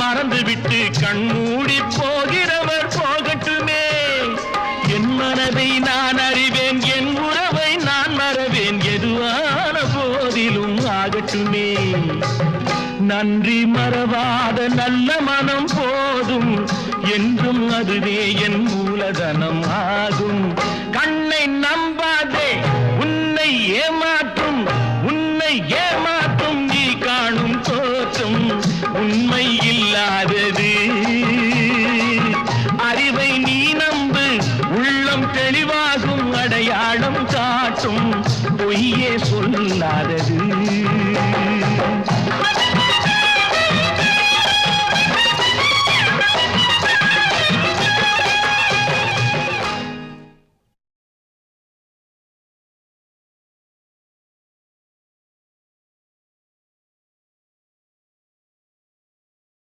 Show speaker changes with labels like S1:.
S1: மறந்துவிட்டு கண்மூடி போகிறவர் போகட்டுமே. என் மனதை நான் அறிவேன், என் உறவை நான் மறவேன், எதுவான போதிலும் ஆகட்டுமே. நன்றி மறவாத நல்ல மனம் போதும், என்றும் அதுவே என் மூலதனம் ஆகும். கண்ணை நம்பாதே, உன்னை ஏமா